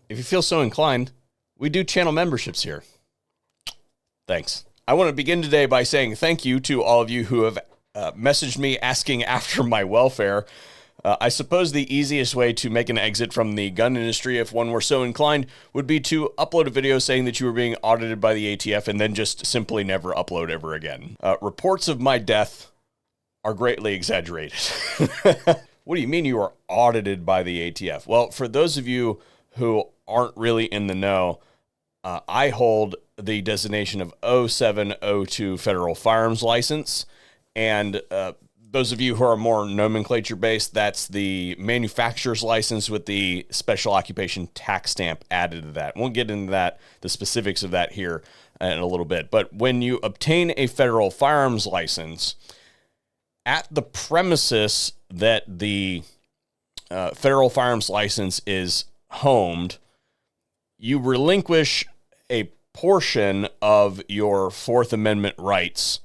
if you feel so inclined, we do channel memberships here. Thanks. I want to begin today by saying thank you to all of you who have messaged me asking after my welfare. I suppose the easiest way to make an exit from the gun industry, if one were so inclined, would be to upload a video saying that you were being audited by the ATF and then just simply never upload ever again. Reports of my death are greatly exaggerated. What do you mean you are audited by the ATF? Well, for those of you who aren't really in the know, I hold the designation of 0702 Federal Firearms License, and those of you who are more nomenclature based, that's the manufacturer's license with the special occupation tax stamp added to that. We'll get into that, the specifics of that here in a little bit. But when you obtain a federal firearms license, at the premises that the federal firearms license is homed, you relinquish a portion of your Fourth Amendment rights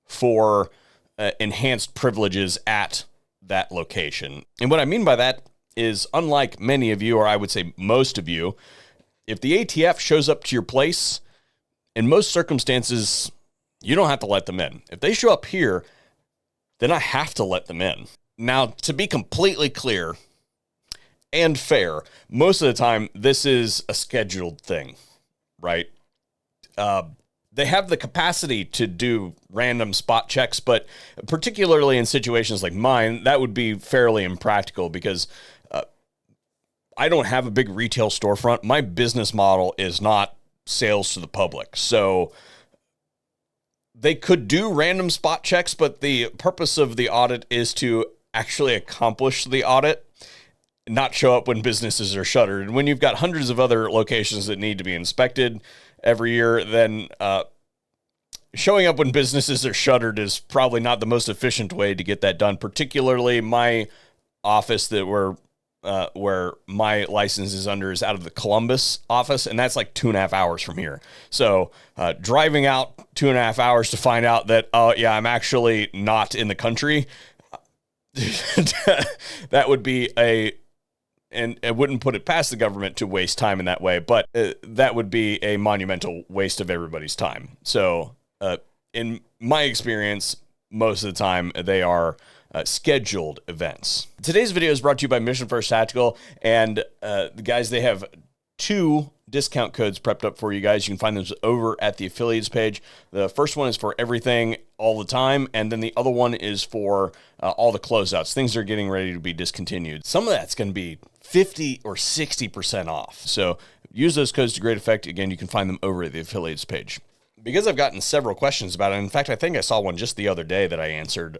for enhanced privileges at that location. And what I mean by that is, unlike many of you, or I would say most of you, if the ATF shows up to your place, in most circumstances, you don't have to let them in. If they show up here, then I have to let them in. Now, to be completely clear and fair, most of the time, this is a scheduled thing, right? They have the capacity to do random spot checks, but particularly in situations like mine, that would be fairly impractical because I don't have a big retail storefront. My business model is not sales to the public. So they could do random spot checks, but the purpose of the audit is to actually accomplish the audit, not show up when businesses are shuttered. And when you've got hundreds of other locations that need to be inspected every year, then showing up when businesses are shuttered is probably not the most efficient way to get that done. Particularly my office where my license is under is out of the Columbus office, and that's like 2.5 hours from here. So driving out 2.5 hours to find out that, oh yeah, I'm actually not in the country, that would be and I wouldn't put it past the government to waste time in that way, but that would be a monumental waste of everybody's time. So in my experience, most of the time they are scheduled events. Today's video is brought to you by Mission First Tactical, and the guys, they have 2 discount codes prepped up for you guys. You can find those over at the affiliates page. The first one is for everything all the time, and then the other one is for all the closeouts. Things are getting ready to be discontinued. Some of that's going to be 50 or 60% off. So use those codes to great effect. Again, you can find them over at the affiliates page. Because I've gotten several questions about it, in fact, I think I saw one just the other day that I answered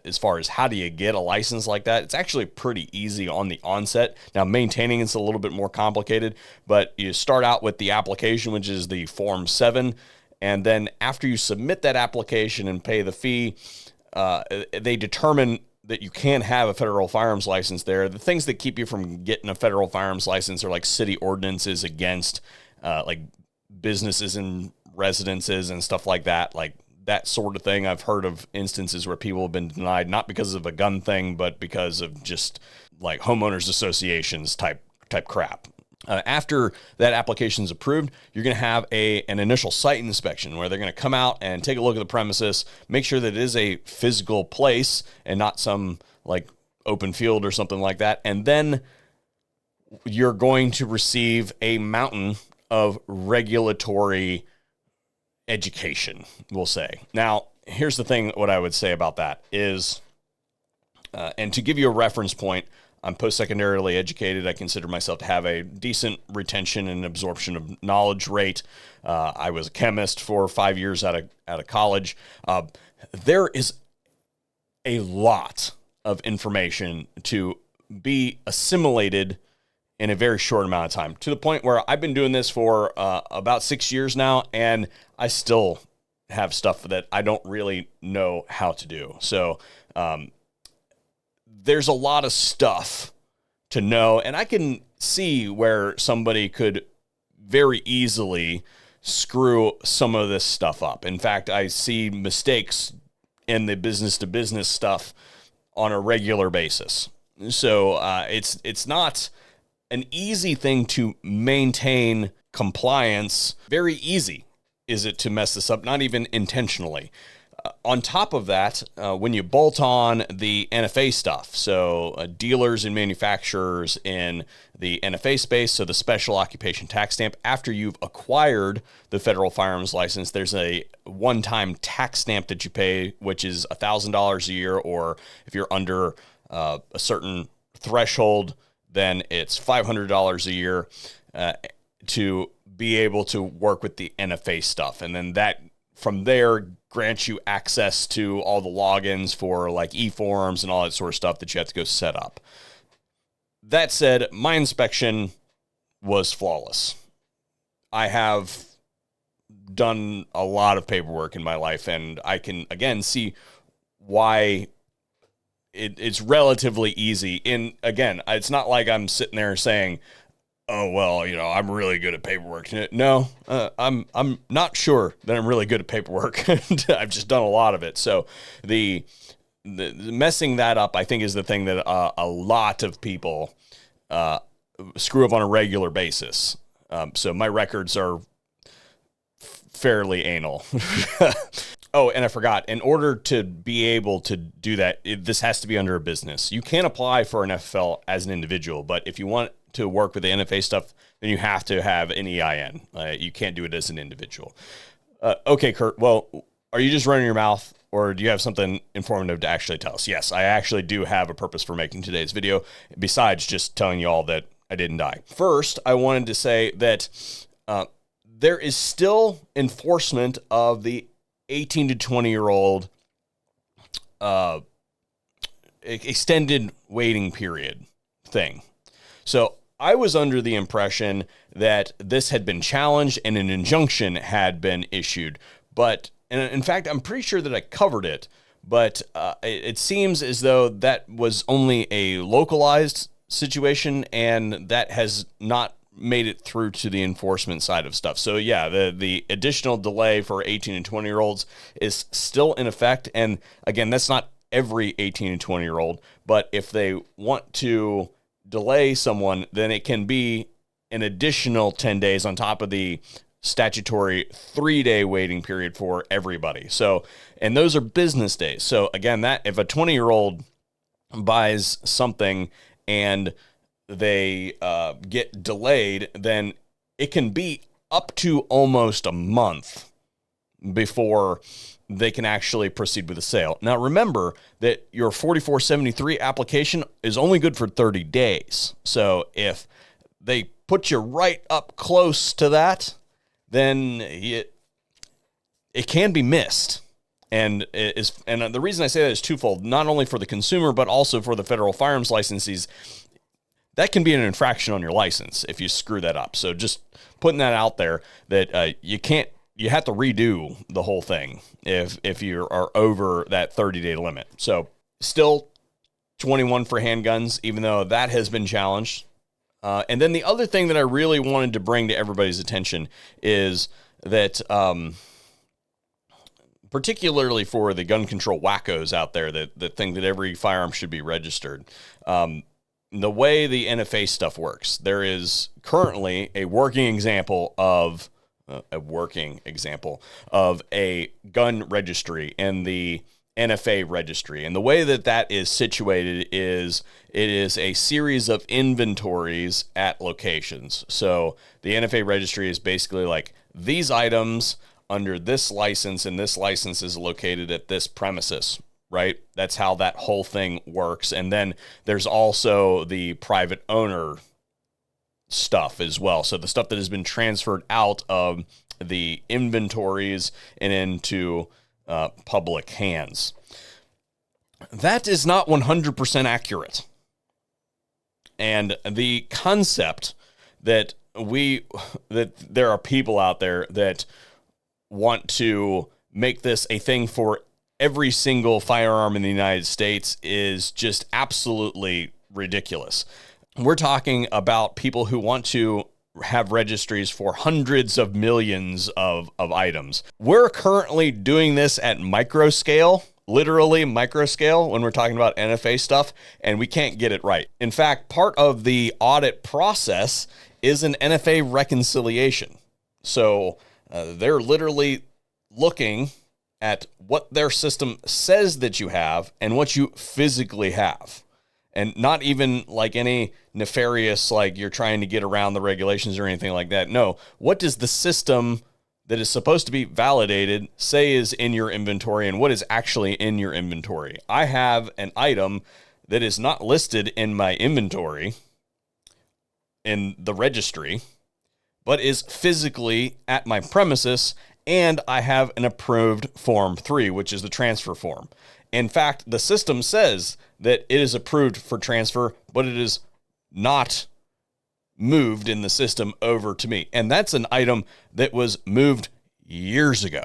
as far as how do you get a license like that. It's actually pretty easy on the onset. Now, maintaining it's a little bit more complicated, but you start out with the application, which is the Form 7, and then after you submit that application and pay the fee, they determine that you can have a federal firearms license there. The things that keep you from getting a federal firearms license are like city ordinances against like businesses and residences and stuff like that sort of thing. I've heard of instances where people have been denied, not because of a gun thing, but because of just like homeowners associations type crap. After that application is approved, you're going to have an initial site inspection where they're going to come out and take a look at the premises, make sure that it is a physical place and not some like open field or something like that. And then you're going to receive a mountain of regulatory education, we'll say. Now, here's the thing, what I would say about that is, and to give you a reference point, I'm post-secondarily educated. I consider myself to have a decent retention and absorption of knowledge rate. I was a chemist for 5 years out of college. There is a lot of information to be assimilated in a very short amount of time, to the point where I've been doing this for about 6 years now, and I still have stuff that I don't really know how to do. So there's a lot of stuff to know, and I can see where somebody could very easily screw some of this stuff up. In fact, I see mistakes in the business-to-business stuff on a regular basis. So it's not an easy thing to maintain compliance. Very easy is it to mess this up, not even intentionally. On top of that, when you bolt on the NFA stuff, so dealers and manufacturers in the NFA space, so the special occupation tax stamp, after you've acquired the federal firearms license, there's a one-time tax stamp that you pay, which is $1,000 a year, or if you're under a certain threshold, then it's $500 a year to be able to work with the NFA stuff. And then that from there grants you access to all the logins for like e-forms and all that sort of stuff that you have to go set up. That said, my inspection was flawless. I have done a lot of paperwork in my life, and I can, again, see why it's relatively easy. And again, it's not like I'm sitting there saying, oh, well, you know, I'm really good at paperwork. No, I'm not sure that I'm really good at paperwork. I've just done a lot of it. So the messing that up, I think, is the thing that a lot of people screw up on a regular basis. So my records are fairly anal. Oh, and I forgot, in order to be able to do that, this has to be under a business. You can apply for an FFL as an individual, but if you want to work with the NFA stuff, then you have to have an EIN. You can't do it as an individual. Okay, Kurt, well, are you just running your mouth, or do you have something informative to actually tell us? Yes, I actually do have a purpose for making today's video, besides just telling you all that I didn't die. First, I wanted to say that there is still enforcement of the 18 to 20-year-old extended waiting period thing. So I was under the impression that this had been challenged and an injunction had been issued. But, and in fact, I'm pretty sure that I covered it, but it seems as though that was only a localized situation, and that has not made it through to the enforcement side of stuff. So yeah, the additional delay for 18 and 20-year-olds is still in effect. And again, that's not every 18 and 20-year-old, but if they want to delay someone, then it can be an additional 10 days on top of the statutory 3-day waiting period for everybody. So, and those are business days. So again, that if a 20-year-old buys something and they get delayed, then it can be up to almost a month before they can actually proceed with the sale. Now, remember that your 4473 application is only good for 30 days. So if they put you right up close to that, then it can be missed. And the reason I say that is twofold, not only for the consumer, but also for the federal firearms licensees. That can be an infraction on your license if you screw that up. So just putting that out there that you have to redo the whole thing if you are over that 30-day limit. So still 21 for handguns, even though that has been challenged. And then the other thing that I really wanted to bring to everybody's attention is that particularly for the gun control wackos out there that think that every firearm should be registered, the way the NFA stuff works, there is currently a working example of a gun registry and the NFA registry. And the way that is situated is it is a series of inventories at locations. So the NFA registry is basically like these items under this license, and this license is located at this premises. Right? That's how that whole thing works. And then there's also the private owner stuff as well. So the stuff that has been transferred out of the inventories and into public hands. That is not 100% accurate. And the concept that there are people out there that want to make this a thing for every single firearm in the United States is just absolutely ridiculous. We're talking about people who want to have registries for hundreds of millions of items. We're currently doing this at micro scale, literally micro scale when we're talking about NFA stuff, and we can't get it right. In fact, part of the audit process is an NFA reconciliation. So they're literally looking at what their system says that you have and what you physically have. And not even like any nefarious, like you're trying to get around the regulations or anything like that. No, what does the system that is supposed to be validated say is in your inventory and what is actually in your inventory? I have an item that is not listed in my inventory in the registry, but is physically at my premises, and I have an approved Form 3, which is the transfer form. In fact, the system says that it is approved for transfer, but it is not moved in the system over to me. And that's an item that was moved years ago.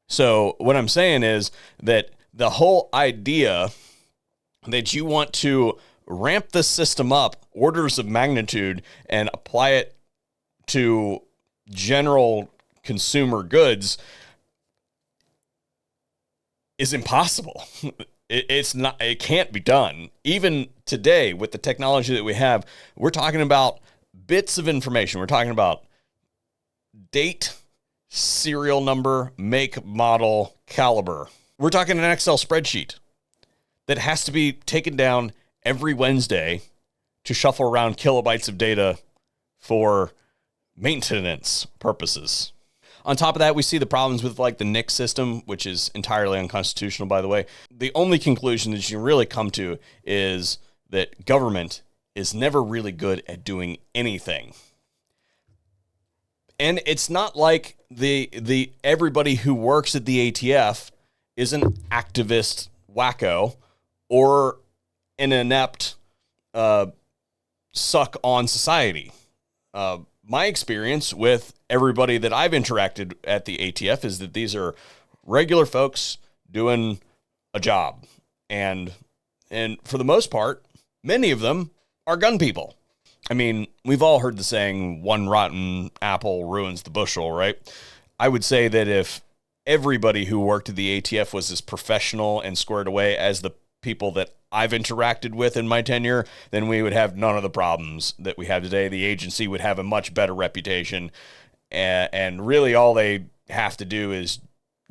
So what I'm saying is that the whole idea that you want to ramp the system up orders of magnitude and apply it to general consumer goods is impossible. It's not, it can't be done. Even today with the technology that we have, we're talking about bits of information. We're talking about date, serial number, make, model, caliber. We're talking an Excel spreadsheet that has to be taken down every Wednesday to shuffle around kilobytes of data for maintenance purposes. On top of that, we see the problems with like the NIC system, which is entirely unconstitutional, by the way. The only conclusion that you can really come to is that government is never really good at doing anything. And it's not like the everybody who works at the ATF is an activist wacko or an inept suck on society. My experience with everybody that I've interacted at the ATF is that these are regular folks doing a job. And for the most part, many of them are gun people. I mean, we've all heard the saying, one rotten apple ruins the bushel, right? I would say that if everybody who worked at the ATF was as professional and squared away as the people that I've interacted with in my tenure, then we would have none of the problems that we have today. The agency would have a much better reputation. And really all they have to do is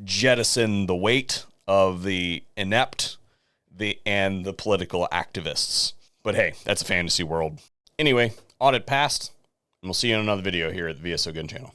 jettison the weight of the inept and the political activists. But hey, that's a fantasy world. Anyway, audit passed, and we'll see you in another video here at the VSO Gun Channel.